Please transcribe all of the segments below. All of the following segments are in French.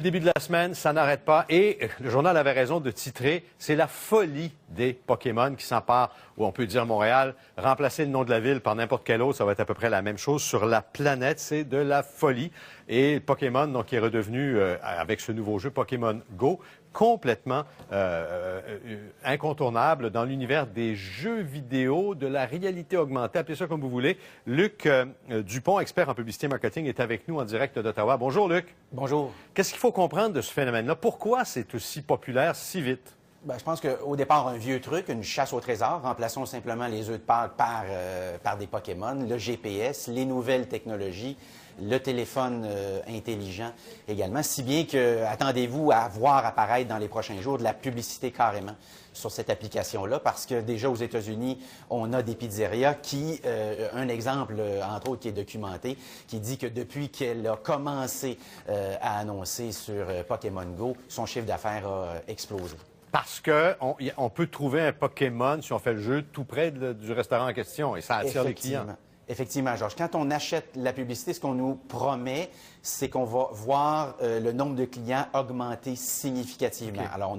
Début de la semaine, ça n'arrête pas et le journal avait raison de titrer « C'est la folie des Pokémon qui s'empare » ou on peut dire Montréal. Remplacer le nom de la ville par n'importe quel autre, ça va être à peu près la même chose sur la planète. C'est de la folie. Et Pokémon, donc, qui est redevenu, avec ce nouveau jeu Pokémon Go, complètement incontournable dans l'univers des jeux vidéo, de la réalité augmentée, appelez ça comme vous voulez. Luc Dupont, expert en publicité et marketing, est avec nous en direct d'Ottawa. Bonjour, Luc. Bonjour. Qu'est-ce qu'il faut comprendre de ce phénomène-là? Pourquoi c'est aussi populaire si vite? Bien, je pense qu'au départ, un vieux truc, une chasse au trésor. Remplaçons simplement les œufs de Pâques par des Pokémon, le GPS, les nouvelles technologies, le téléphone intelligent également. Si bien que, attendez-vous à voir apparaître dans les prochains jours de la publicité carrément sur cette application-là, parce que déjà aux États-Unis, on a des pizzerias qui, un exemple, entre autres, qui est documenté, qui dit que depuis qu'elle a commencé à annoncer sur Pokémon Go, son chiffre d'affaires a explosé. Parce qu'on peut trouver un Pokémon, si on fait le jeu, tout près du restaurant en question, et ça attire les clients. Effectivement, Georges. Quand on achète la publicité, ce qu'on nous promet, c'est qu'on va voir le nombre de clients augmenter significativement. Okay. Alors,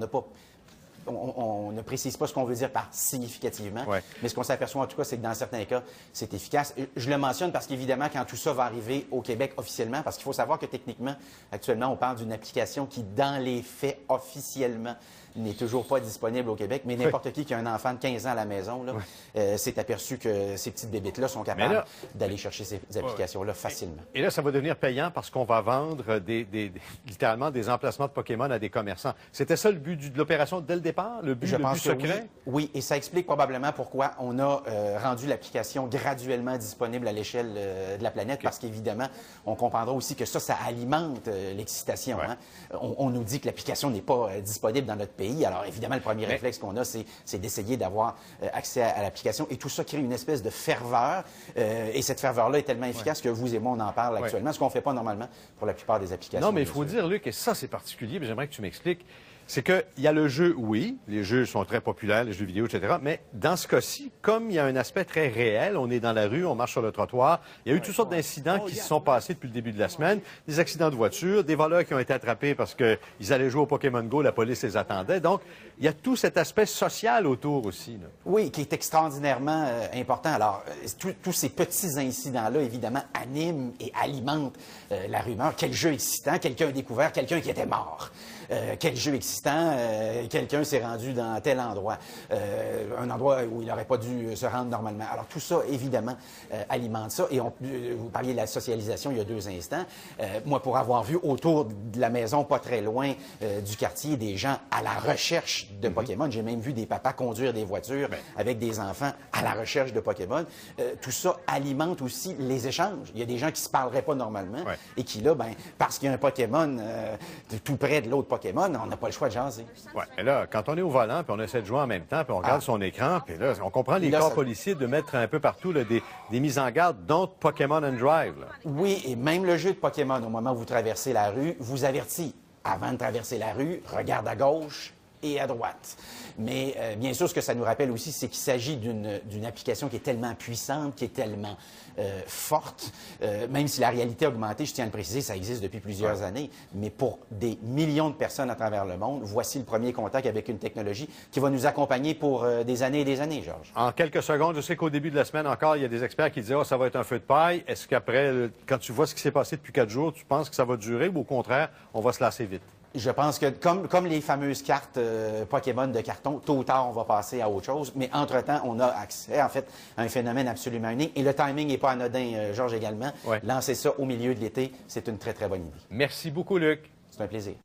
on ne précise pas ce qu'on veut dire par significativement, mais ce qu'on s'aperçoit en tout cas, c'est que dans certains cas, c'est efficace. Je le mentionne parce qu'évidemment, quand tout ça va arriver au Québec officiellement, parce qu'il faut savoir que techniquement, actuellement, on parle d'une application qui, dans les faits, officiellement, n'est toujours pas disponible au Québec, mais n'importe qui a un enfant de 15 ans à la maison s'est aperçu que ces petites bébites-là sont capables d'aller chercher ces applications-là facilement. Et là, ça va devenir payant parce qu'on va vendre littéralement des emplacements de Pokémon à des commerçants. C'était ça le but de l'opération dès le départ, le but secret? Oui, et ça explique probablement pourquoi on a rendu l'application graduellement disponible à l'échelle de la planète, parce qu'évidemment, on comprendra aussi que ça alimente l'excitation. Ouais. Hein? On nous dit que l'application n'est pas disponible dans notre pays. Alors, évidemment, le premier réflexe qu'on a, c'est d'essayer d'avoir accès à l'application. Et tout ça crée une espèce de ferveur. Et cette ferveur-là est tellement efficace que vous et moi, on en parle actuellement, ce qu'on ne fait pas normalement pour la plupart des applications. Non, mais il faut dire, Luc, et ça, c'est particulier, mais j'aimerais que tu m'expliques. C'est qu'il y a le jeu, oui, les jeux sont très populaires, les jeux vidéo, etc. Mais dans ce cas-ci, comme il y a un aspect très réel, on est dans la rue, on marche sur le trottoir, il y a eu toutes sortes d'incidents qui se sont passés depuis le début de la semaine, des accidents de voiture, des voleurs qui ont été attrapés parce qu'ils allaient jouer au Pokémon Go, la police les attendait. Donc, il y a tout cet aspect social autour aussi. Là. Oui, qui est extraordinairement important. Alors, tous ces petits incidents-là, évidemment, animent et alimentent la rumeur. Quel jeu excitant, quelqu'un a découvert quelqu'un qui était mort. Quel jeu excitant, quelqu'un s'est rendu dans tel endroit, un endroit où il n'aurait pas dû se rendre normalement. Alors tout ça, évidemment, alimente ça. Et vous parliez de la socialisation il y a 2 instants. Moi, pour avoir vu autour de la maison, pas très loin du quartier, des gens à la recherche de Pokémon, j'ai même vu des papas conduire des voitures avec des enfants à la recherche de Pokémon. Tout ça alimente aussi les échanges. Il y a des gens qui ne se parleraient pas normalement et qui, là, parce qu'il y a un Pokémon tout près de l'autre Pokémon, on n'a pas le choix de jaser. Oui, mais là, quand on est au volant, puis on essaie de jouer en même temps, puis on regarde son écran, puis là, on comprend les corps policiers de mettre un peu partout là, des mises en garde, dont Pokémon and Drive. Là. Oui, et même le jeu de Pokémon, au moment où vous traversez la rue, vous avertit. Avant de traverser la rue, regarde à gauche et à droite. Mais bien sûr, ce que ça nous rappelle aussi, c'est qu'il s'agit d'une application qui est tellement puissante, qui est tellement forte, même si la réalité augmentée, je tiens à le préciser, ça existe depuis plusieurs années, mais pour des millions de personnes à travers le monde, voici le premier contact avec une technologie qui va nous accompagner pour des années et des années, Georges. En quelques secondes, je sais qu'au début de la semaine encore, il y a des experts qui disaient « Oh, ça va être un feu de paille ». Est-ce qu'après, quand tu vois ce qui s'est passé depuis 4 jours, tu penses que ça va durer ou au contraire, on va se lasser vite? Je pense que, comme les fameuses cartes Pokémon de carton, tôt ou tard, on va passer à autre chose. Mais entre-temps, on a accès, en fait, à un phénomène absolument unique. Et le timing n'est pas anodin, Georges, également. Lancer ça au milieu de l'été, c'est une très, très bonne idée. Merci beaucoup, Luc. C'est un plaisir.